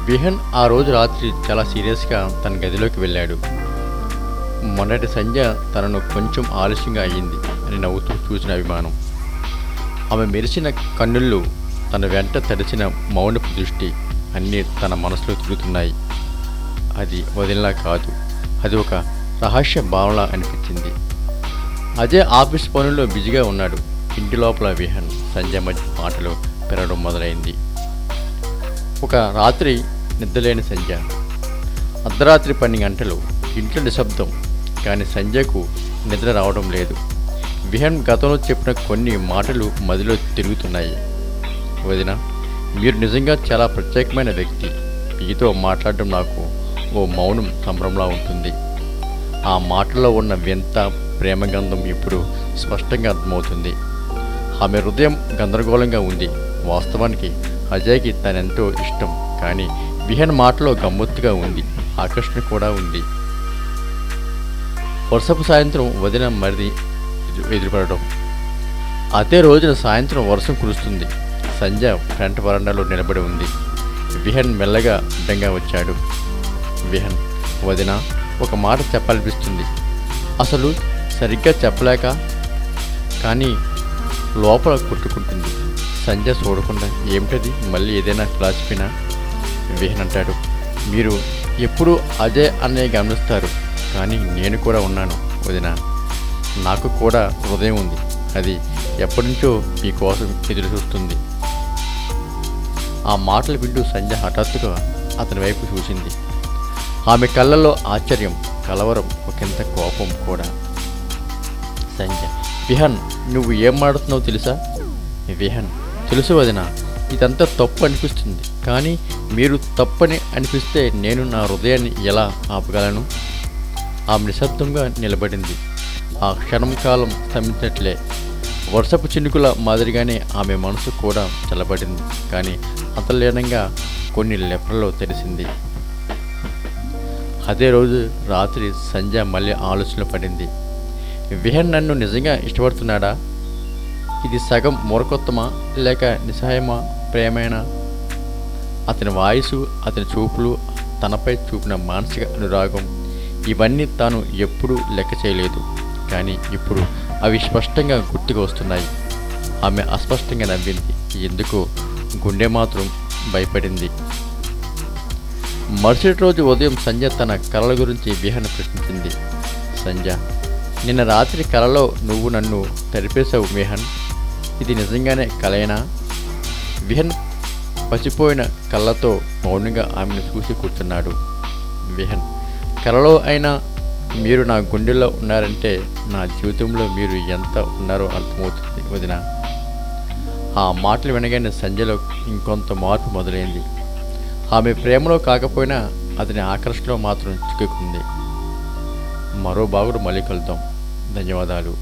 విహన్ ఆ రోజు రాత్రి చాలా సీరియస్గా తన గదిలోకి వెళ్ళాడు. మొన్నటి సంధ్య తనను కొంచెం ఆలస్యంగా అయ్యింది అని నవ్వుతూ చూసిన అభిమానం. ఆమె మెరిసిన కన్నుళ్ళు, తన వెంట తడిచిన మౌనపు దృష్టి అన్నీ తన మనసులో తిరుగుతున్నాయి. అది వదిలినా కాదు, అది ఒక రహస్య భావనలా అనిపించింది. అదే ఆఫీస్ పనుల్లో బిజీగా ఉన్నాడు. ఇంటి లోపల విహన్ సంధ్య మధ్య మాటలు పెరగడం మొదలైంది. ఒక రాత్రి నిద్రలేని సంధ్య. అర్ధరాత్రి 12 గంటలు, ఇంట్లో నిశ్శబ్దం. కానీ సంధ్యకు నిద్ర రావడం లేదు. విహన్ గతంలో చెప్పిన కొన్ని మాటలు మదిలో తిరుగుతున్నాయి. వదిన, మీరు నిజంగా చాలా ప్రత్యేకమైన వ్యక్తి. మీతో మాట్లాడడం నాకు ఓ మౌనం సంబరంలా ఉంటుంది. ఆ మాటల్లో ఉన్న వింత ప్రేమగంధం ఇప్పుడు స్పష్టంగా అర్థమవుతుంది. ఆమె హృదయం గందరగోళంగా ఉంది. వాస్తవానికి అజయ్కి తనెంతో ఇష్టం. కానీ విహన్ మాటలో గమ్మత్తుగా ఉంది, ఆకర్షణ కూడా ఉంది. వర్షపు సాయంత్రం వదిన మరిది ఎదురుపడడం. అదే రోజున సాయంత్రం వర్షం కురుస్తుంది. సంధ్య ఫ్రంట్ వరండాలో నిలబడి ఉంది. విహన్ మెల్లగా అడ్డంగా వచ్చాడు. విహన్, వదిన, ఒక మాట చెప్పాలనిపిస్తుంది. అసలు సరిగ్గా చెప్పలేక, కానీ లోపల కొట్టుకుంటుంది. సంధ్య చూడకుండా, ఏమిటది, మళ్ళీ ఏదైనా ఫిలాసఫీనా? విహన్ అంటాడు, మీరు ఎప్పుడూ అజయ్ అన్నయ్య గమనిస్తారు, కానీ నేను కూడా ఉన్నాను వదిన. నాకు కూడా హృదయం ఉంది. అది ఎప్పటినుంచో మీకోసం ఎదురు చూస్తుంది. ఆ మాటలు వింటూ సంధ్య హఠాత్తుగా అతని వైపు చూసింది. ఆమె కళ్ళల్లో ఆశ్చర్యం, కలవరం, ఒకంత కోపం కూడా. సంధ్య, విహన్, నువ్వు ఏం మాడుతున్నావు తెలుసా? విహన్, తెలుసు వదిన, ఇదంతా తప్పు అనిపిస్తుంది. కానీ మీరు తప్పని అనిపిస్తే నేను నా హృదయాన్ని ఎలా ఆపగలను? ఆమె నిశ్శబ్దంగా నిలబడింది. ఆ క్షణం కాలం స్తంభించినట్లే. వర్షపు చినుకుల మాదిరిగానే ఆమె మనసు కూడా చల్లబడింది. కానీ అంతర్లీనంగా కొన్ని లెఫ్రలో తెలిసింది. అదే రోజు రాత్రి సంధ్య మళ్ళీ ఆలోచనలో పడింది. విహన్ నన్ను నిజంగా ఇష్టపడుతున్నాడా? ఇది సగం మూర్ఖత్వమా, లేక నిస్సహాయమా, ప్రేమేనా? అతని వాయిసు, అతని చూపులు, తనపై చూపిన మానసిక అనురాగం, ఇవన్నీ తాను ఎప్పుడూ లెక్క చేయలేదు. కానీ ఇప్పుడు అవి స్పష్టంగా గుర్తుకు వస్తున్నాయి. ఆమె అస్పష్టంగా నవ్వింది. ఎందుకో గుండె మాత్రం భయపడింది. మరుసటి రోజు ఉదయం సంధ్య తన కలల గురించి విహన్ ప్రశ్నించింది. సంధ్య, నిన్న రాత్రి కలలో నువ్వు నన్ను తరిపేశావు విహన్. ఇది నిజంగానే కలేనా? విహన్ పసిపోయిన కళ్ళతో మౌనంగా ఆమెను చూసి కూర్చున్నాడు. విహన్, కలలో అయినా మీరు నా గుండెల్లో ఉన్నారంటే నా జీవితంలో మీరు ఎంత ఉన్నారో అర్థమవుతుంది వదిన. ఆ మాటలు వినగానే సంధ్యలో ఇంకొంత మార్పు మొదలైంది. ఆమె ప్రేమలో కాకపోయినా అతని ఆకర్షణలో మాత్రం చిక్కుకుంది. మరో బాగుడు మళ్ళీ కలుద్దాం. ధన్యవాదాలు.